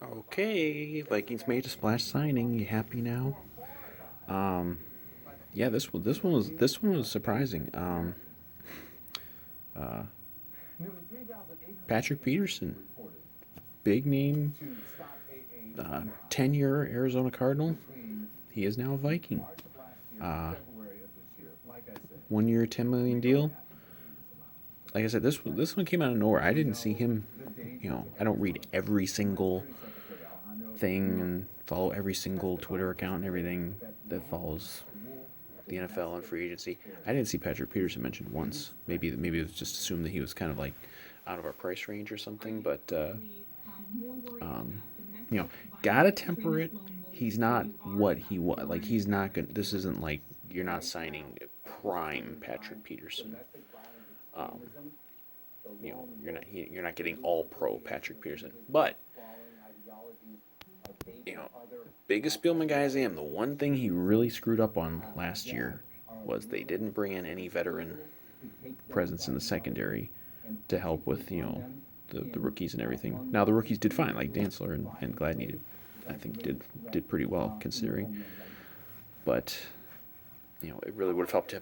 Okay, Vikings made a splash signing. You happy now? Um, yeah, this one was surprising. Uh, Patrick Peterson, big name, 10-year Arizona Cardinal. He is now a Viking. Uh, 1 year, 10 million deal. Like I said, this one came out of nowhere. I didn't see him. I don't read every single thing and follow every single Twitter account and everything that follows the NFL and free agency. I didn't see Patrick Peterson mentioned once. Maybe it was just assumed that he was kind of like out of our price range or something. But um, you know, gotta temper it. He's not what he was. Like he's not good. This isn't like you're not signing prime Patrick Peterson. Um, you're not getting all pro Patrick Peterson. But you know, biggest Spielman guy as I am, the one thing he really screwed up on last year was they didn't bring in any veteran presence in the secondary to help with the rookies and everything. Now the rookies did fine, like Dantzler and Gladney did. I think did pretty well considering, but it really would have helped to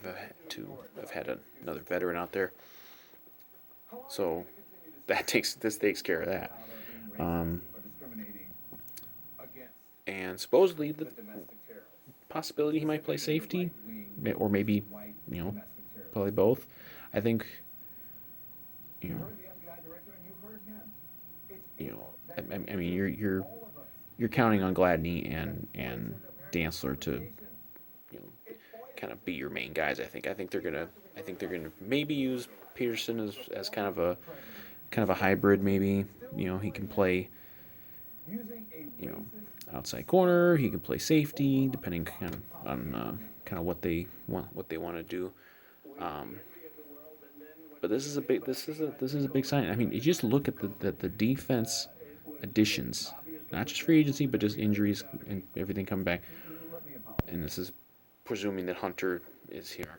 have had another veteran out there. So this takes care of that. Um, and supposedly the possibility he might play safety, or maybe you know play both. I think you know you know I mean you're counting on Gladney and Dantzler to kind of be your main guys. I think they're gonna maybe use Peterson as kind of a hybrid. Maybe he can play you know outside corner. He can play safety depending kind of on kind of what they want to do. Um, but this is a big sign. I mean, you just look at the defense additions, not just free agency, but just injuries and everything coming back. And this is presuming that Hunter is here.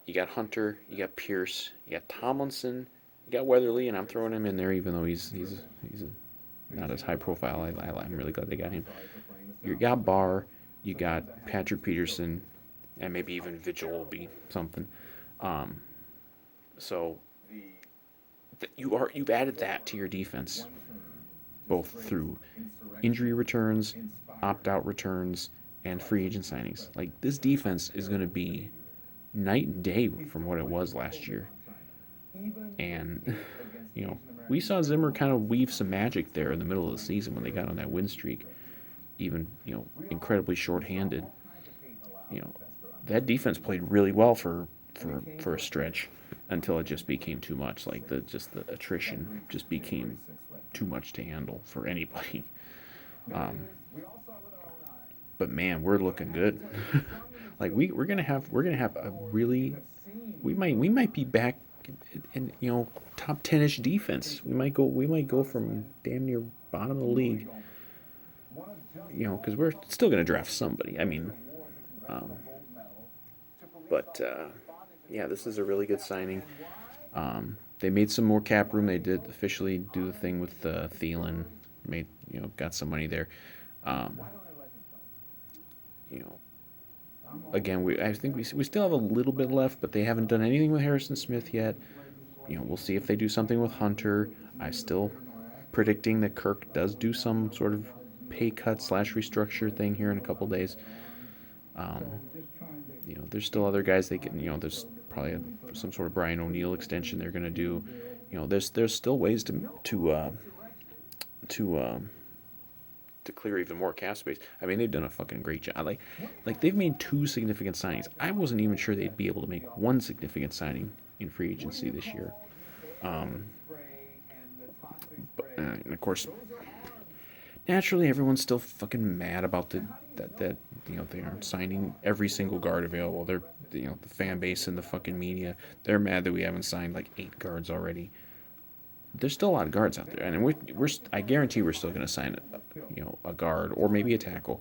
You got Hunter, you got Pierce, you got Tomlinson, you got Weatherly, and I'm throwing him in there even though he's not as high profile. I'm really glad they got him. You got Barr, you got Patrick Peterson, and maybe even Vigil will be something. Um, so you've added that to your defense, both through injury returns, opt out returns, and free agent signings. Like this defense is going to be night and day from what it was last year. And we saw Zimmer kind of weave some magic there in the middle of the season when they got on that win streak, even incredibly shorthanded. You know that defense played really well for a stretch until it just became too much. Like the attrition just became too much to handle for anybody. Um, but man, we're looking good. Like we're gonna have a really we might be back in top 10ish defense. We might go from damn near bottom of the league. Because we're still gonna draft somebody. I mean, um, but yeah, this is a really good signing. They made some more cap room. They did officially do the thing with Thielen. Made got some money there. Um, you know, again, I think we still have a little bit left, but they haven't done anything with Harrison Smith yet. We'll see if they do something with Hunter. I'm still predicting that Kirk does do some sort of pay cut slash restructure thing here in a couple days. Um, there's still other guys they can. There's probably some sort of Brian O'Neill extension they're going to do. There's still ways to to clear even more cap space. I mean, they've done a fucking great job. Like they've made two significant signings. I wasn't even sure they'd be able to make one significant signing in free agency this year. Um, and of course, naturally, everyone's still fucking mad about that they aren't signing every single guard available. They're the fan base and the fucking media. They're mad that we haven't signed like 8 guards already. There's still a lot of guards out there, and I guarantee we're still going to sign a guard or maybe a tackle.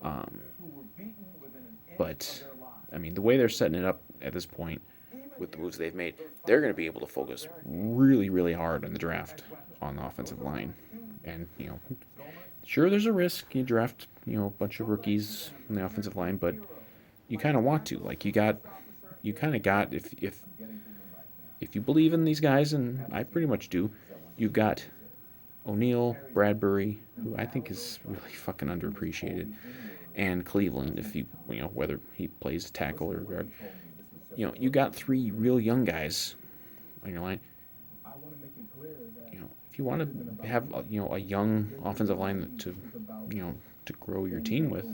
Um, but I mean, the way they're setting it up at this point with the moves they've made, they're going to be able to focus really, really hard in the draft on the offensive line And sure, there's a risk you draft a bunch of rookies on the offensive line, but you kind of want to. Like you kind of got if you believe in these guys, and I pretty much do, you've got O'Neal, Bradbury, who I think is really fucking underappreciated, and Cleveland, if whether he plays tackle or guard. You got three real young guys on your line. If you want to have a young offensive line to grow your team with,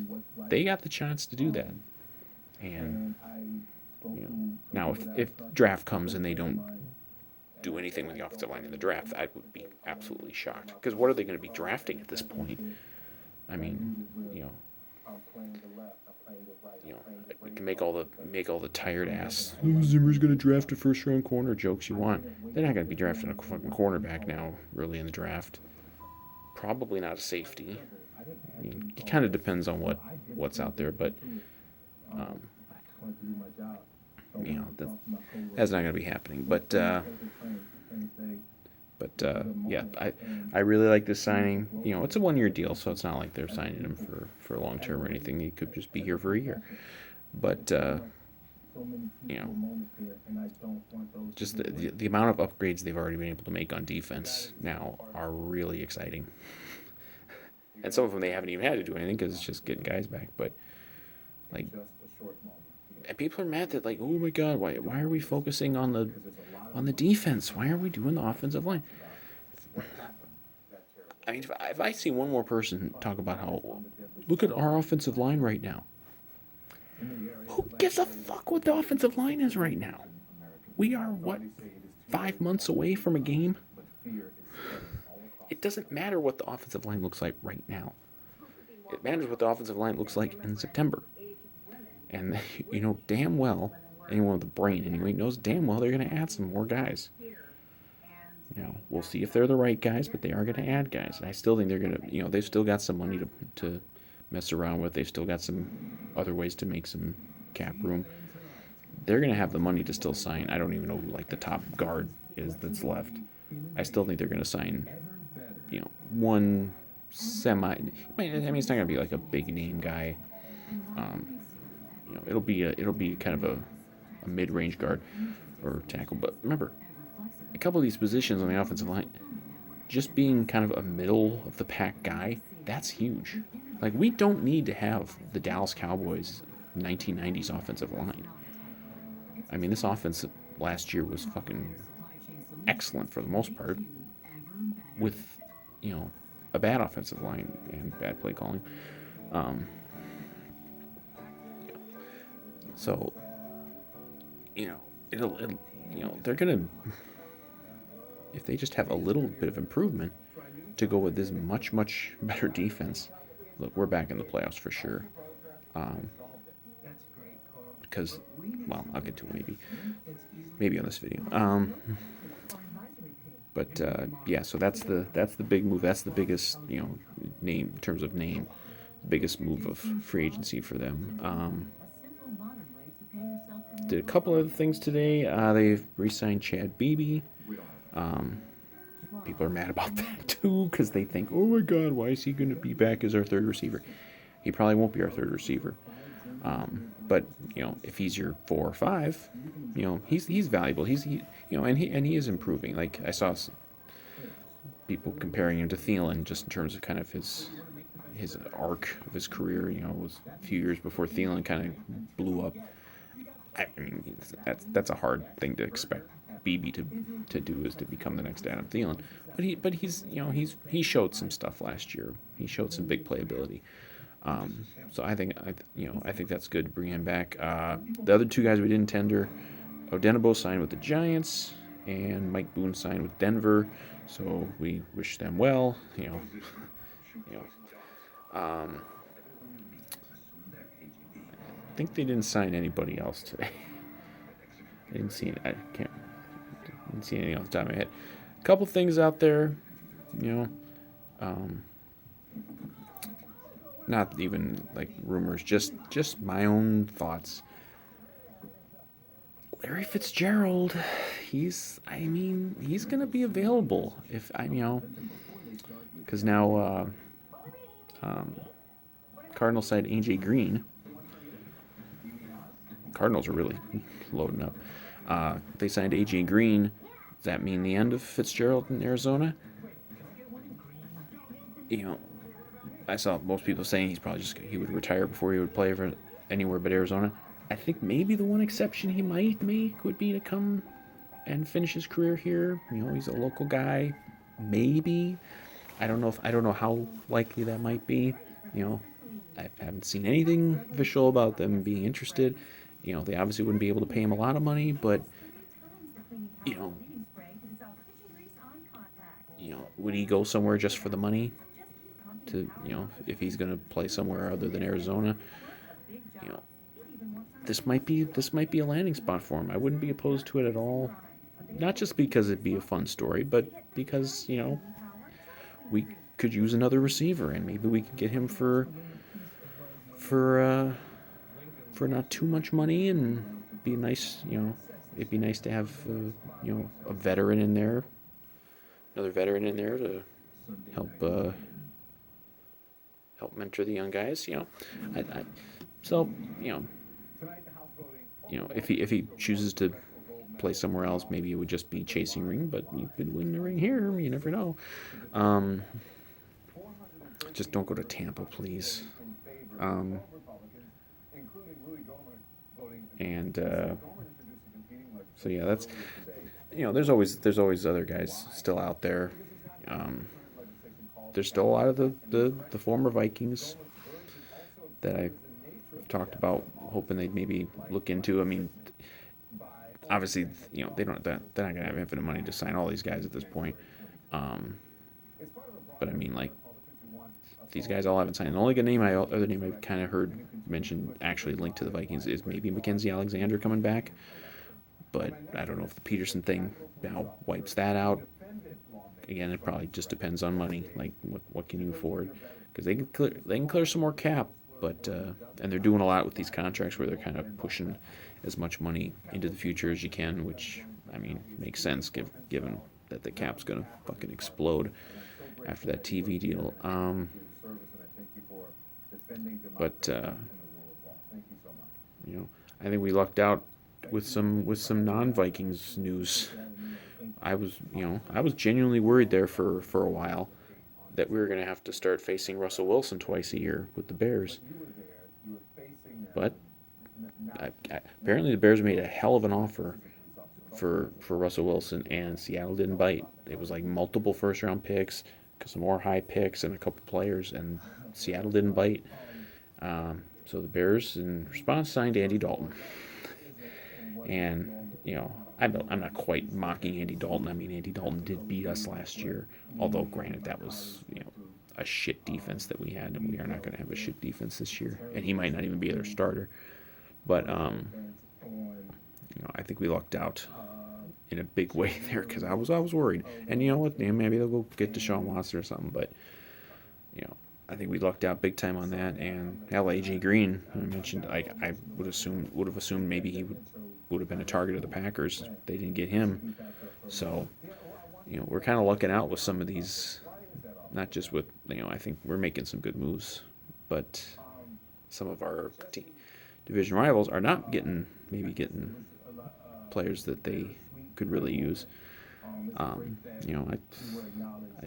they got the chance to do that. And now if draft comes and they don't do anything with the offensive line in the draft, I would be absolutely shocked. Because what are they going to be drafting at this point? I mean, we can make all the tired ass Zimmer's going to draft a first round corner jokes you want. They're not going to be drafting a fucking cornerback now, really in the draft. Probably not a safety. I mean, it kind of depends on what's out there, but that's not going to be happening. But yeah, I really like this signing. It's a 1-year deal, so it's not like they're signing him for long term or anything. He could just be here for a year. But just the amount of upgrades they've already been able to make on defense now are really exciting. And some of them they haven't even had to do anything because it's just getting guys back. But like, and people are mad that like, oh my god, why are we focusing on the defense? Why aren't we doing the offensive line? I mean, if I see one more person talk about how, look at our offensive line right now. Who gives a fuck what the offensive line is right now? We are, 5 months away from a game? It doesn't matter what the offensive line looks like right now. It matters what the offensive line looks like in September. And damn well, anyone with a brain anyway, knows damn well they're going to add some more guys. We'll see if they're the right guys, but they are going to add guys. And I still think they're going to, they've still got some money to mess around with. They've still got some other ways to make some cap room. They're going to have the money to still sign. I don't even know who the top guard is that's left. I still think they're going to sign, one semi. I mean, it's not going to be like a big name guy. It'll be kind of a mid-range guard or tackle. But remember, a couple of these positions on the offensive line, just being kind of a middle of the pack guy, that's huge. Like, we don't need to have the Dallas Cowboys 1990s offensive line. I mean, this offense last year was fucking excellent for the most part, with a bad offensive line and bad play calling. So it'll they're gonna, if they just have a little bit of improvement to go with this much better defense. Look, we're back in the playoffs for sure. Because, well, I'll get to it maybe on this video. But yeah, so that's the big move. That's the biggest name in terms of name, biggest move of free agency for them. Did a couple other things today. They've re-signed Chad Beebe. People are mad about that too because they think, oh my god, why is he going to be back as our third receiver? He probably won't be our third receiver. But if he's your 4 or 5, he's valuable. And he is improving. Like, I saw people comparing him to Thielen just in terms of kind of his arc of his career. It was a few years before Thielen kind of blew up. I mean, that's a hard thing to expect BB to do, is to become the next Adam Thielen. But he showed some stuff last year. He showed some big playability. So I think that's good to bring him back. The other 2 guys we didn't tender, Odenigbo signed with the Giants, and Mike Boone signed with Denver. So we wish them well. I think they didn't sign anybody else today. I didn't see anything off the top of my head. A couple things out there, not even like rumors, just my own thoughts. Larry Fitzgerald, he's gonna be available. If because now um, Cardinals side AJ Green. Cardinals are really loading up. They signed AJ Green. Does that mean the end of Fitzgerald in Arizona? You know, I saw most people saying he would retire before he would play for anywhere but Arizona. I think maybe the one exception he might make would be to come and finish his career here. You know, he's a local guy. Maybe. I don't know how likely that might be. You know, I haven't seen anything official about them being interested. You know, they obviously wouldn't be able to pay him a lot of money, but you know, would he go somewhere just for the money? To if he's going to play somewhere other than Arizona, you know, this might be a landing spot for him. I wouldn't be opposed to it at all. Not just because it'd be a fun story, but because we could use another receiver, and maybe we could get him for for not too much money, and be nice. It'd be nice to have a veteran in there, another veteran in there to help help mentor the young guys. So if he chooses to play somewhere else, maybe it would just be chasing ring, but you could win the ring here. You never know. Just don't go to Tampa, please. And so yeah, that's there's always other guys still out there. There's still a lot of the former Vikings that I've talked about, hoping they'd maybe look into. I mean, obviously, they're not gonna have infinite money to sign all these guys at this point. But I mean, like, these guys all haven't signed. The only other name I've kind of heard mentioned, actually linked to the Vikings, is maybe Mackenzie Alexander coming back. But I don't know if the Peterson thing now wipes that out. Again, it probably just depends on money. Like, what can you afford? Because they can clear some more cap, but and they're doing a lot with these contracts where they're kind of pushing as much money into the future as you can, which, I mean, makes sense given that the cap's gonna fucking explode after that TV deal. But I think we lucked out with some non-Vikings news. I was genuinely worried there for a while that we were going to have to start facing Russell Wilson twice a year with the Bears. But apparently the Bears made a hell of an offer for Russell Wilson, and Seattle didn't bite. It was like multiple first-round picks, some more high picks, and a couple players, and Seattle didn't bite. So the Bears, in response, signed Andy Dalton. And, I'm not quite mocking Andy Dalton. I mean, Andy Dalton did beat us last year, although, granted, that was, a shit defense that we had, and we are not going to have a shit defense this year. And he might not even be their starter. But, I think we lucked out in a big way there, because I was worried. And you know what? Maybe they'll go get Deshaun Watson or something, but, I think we lucked out big time on that. And AJ Green, I mentioned, I would have assumed maybe he would have been a target of the Packers. They didn't get him, so we're kind of lucking out with some of these. Not just with I think we're making some good moves, but some of our division rivals are not getting players that they could really use. I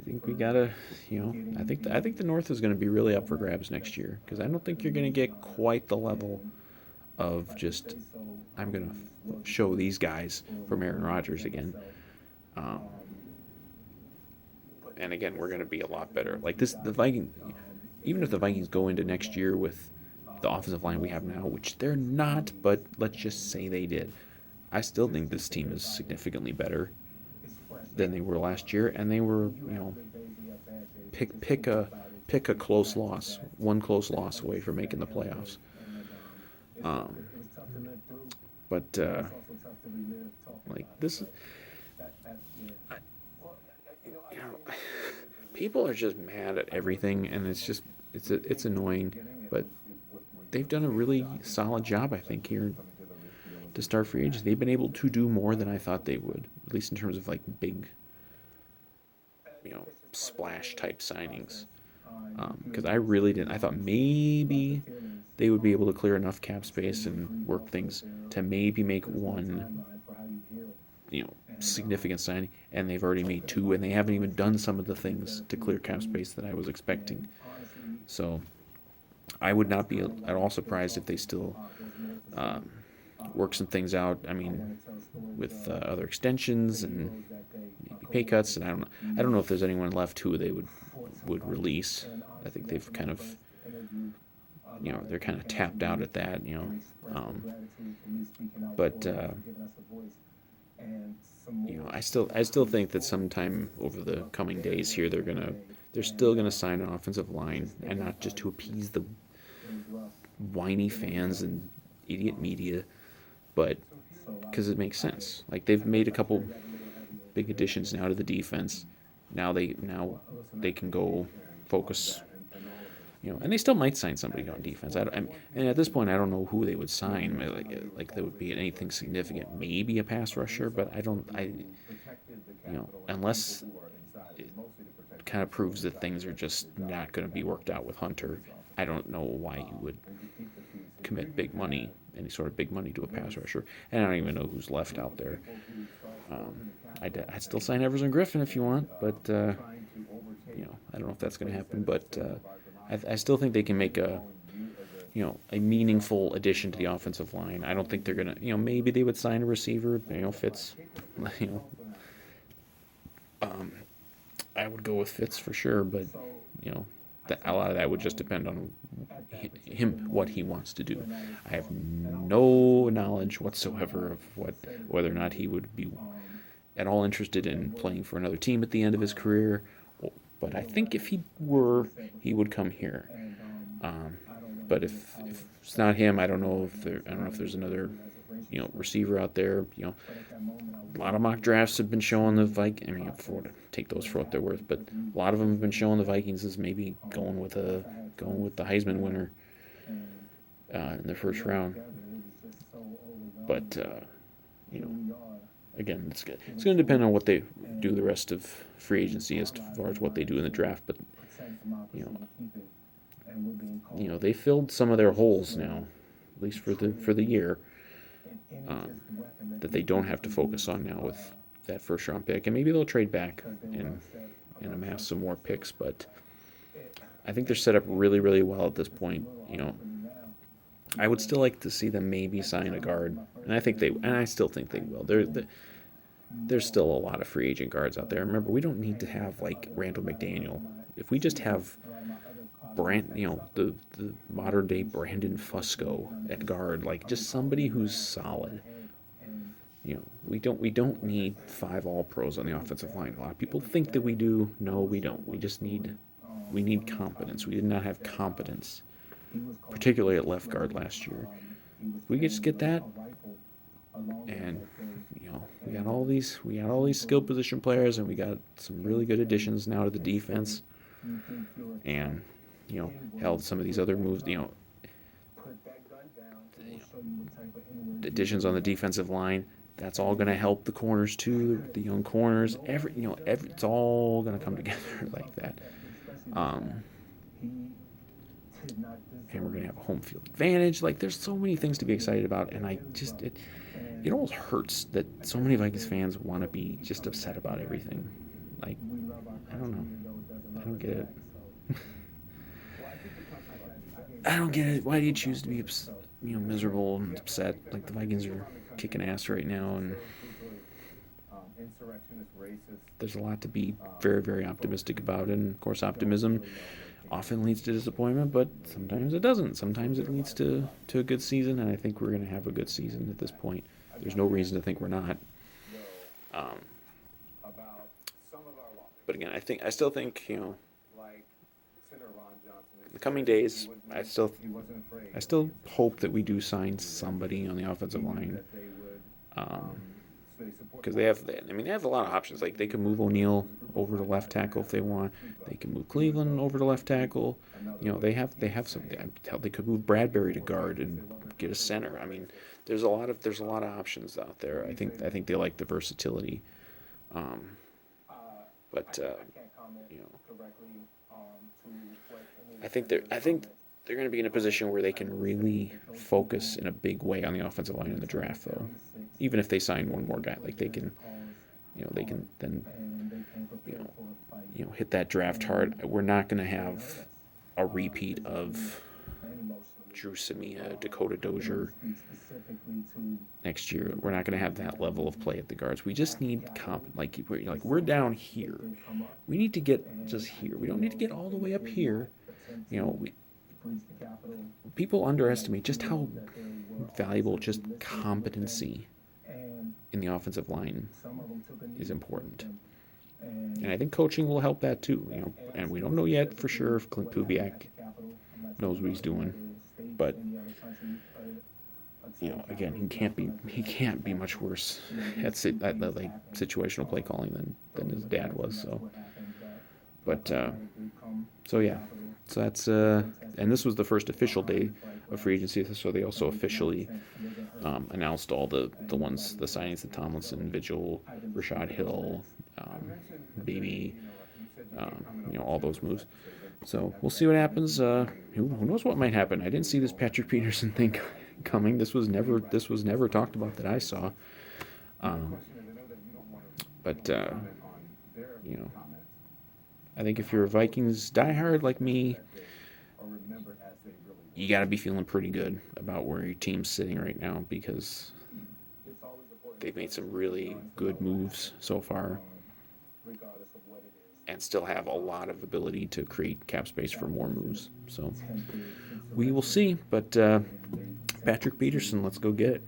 think we gotta, I think the North is going to be really up for grabs next year, because I don't think you're going to get quite the level of just, I'm going to show these guys from Aaron Rodgers again. And again, we're going to be a lot better. Like the Vikings, even if the Vikings go into next year with the offensive line we have now, which they're not, but let's just say they did, I still think this team is significantly better than they were last year, and they were, pick a close loss, one close loss away from making the playoffs. But like this, people are just mad at everything, and it's annoying. But they've done a really solid job, I think, here to start free agency. They've been able to do more than I thought they would, at least in terms of like big, splash type signings. Because I really didn't. I thought maybe they would be able to clear enough cap space and work things to maybe make one, significant signing, and they've already made two, and they haven't even done some of the things to clear cap space that I was expecting. So I would not be at all surprised if they still work some things out. I mean, with other extensions and maybe pay cuts, and I don't know if there's anyone left who they would release. I think they've kind of, they're kind of tapped out at that. But I still think that sometime over the coming days here they're still gonna sign an offensive line, and not just to appease the whiny fans and idiot media, but because it makes sense. Like, they've made a couple big additions now to the defense. Now they can go focus. And they still might sign somebody on defense. And at this point, I don't know who they would sign. Like there would be anything significant. Maybe a pass rusher, but unless it kind of proves that things are just not going to be worked out with Hunter, I don't know why you would commit big money, any sort of big money, to a pass rusher. And I don't even know who's left out there. I'd still sign Everson Griffin if you want, but I don't know if that's going to happen. But I still think they can make a meaningful addition to the offensive line. I don't think they're gonna, maybe they would sign a receiver. Fitz, I would go with Fitz for sure, but a lot of that would just depend on him, what he wants to do. I have no knowledge whatsoever of whether or not he would be at all interested in playing for another team at the end of his career. But I think if he were, he would come here. But if it's not him, I don't know if there's another, receiver out there. A lot of mock drafts have been showing the Vikings. I mean, take those for what they're worth, but a lot of them have been showing the Vikings as maybe going with the Heisman winner in the first round. But again, it's going to depend on what they do the rest of free agency as far as what they do in the draft. But they filled some of their holes now, at least for the year, that they don't have to focus on now with that first round pick, and maybe they'll trade back and amass some more picks. But I think they're set up really, really well at this point. I would still like to see them maybe sign a guard, and I still think they will. There's still a lot of free agent guards out there. Remember, we don't need to have like Randall McDaniel. If we just have the modern day Brandon Fusco at guard, like just somebody who's solid. We don't need 5 All-Pros on the offensive line. A lot of people think that we do. No, we don't. We need competence. We did not have competence, particularly at left guard last year. If we just get that, and we got all these skill position players, and we got some really good additions now to the defense, and held some of these other moves, additions on the defensive line. That's all going to help the corners too, the young corners. It's all going to come together like that. And we're going to have a home field advantage. Like, there's so many things to be excited about, and it almost hurts that so many Vikings fans want to be just upset about everything. Like, I don't know. I don't get it. I don't get it. Why do you choose to be miserable and upset? Like, the Vikings are kicking ass right now, and there's a lot to be very, very optimistic about. And of course, optimism often leads to disappointment, but sometimes it doesn't. Sometimes it leads to a good season, and I think we're going to have a good season at this point. There's no reason to think we're not. But again, I still think in the coming days, I still hope that we do sign somebody on the offensive line, because they have a lot of options. Like, they could move O'Neal over to left tackle if they want. They can move Cleveland over to left tackle. They have some. They could move Bradbury to guard and get a center. I mean, there's a lot of options out there. I think they like the versatility. But you know, I think they're going to be in a position where they can really focus in a big way on the offensive line in the draft, though. Even if they sign one more guy, like they can then, you know, hit that draft hard. We're not going to have a repeat of Drew Samia, Dakota Dozier next year. We're not going to have that level of play at the guards. We just need we're down here. We need to get just here. We don't need to get all the way up here. You know, people underestimate just how valuable just competency in the offensive line is important. And I think coaching will help that too. And we don't know yet for sure if Clint Kubiak knows what he's doing, but again, he can't be much worse at like situational play calling than his dad was. So yeah, so that's and this was the first official day of free agency. So they also officially announced all the signings: the Tomlinson, Vigil, Rashad Hill, Baby, all those moves. So we'll see what happens. Who knows what might happen? I didn't see this Patrick Peterson thing coming. This was never talked about that I saw. But I think if you're a Vikings diehard like me, you got to be feeling pretty good about where your team's sitting right now, because they've made some really good moves so far and still have a lot of ability to create cap space for more moves. So we will see. But Patrick Peterson, let's go get it.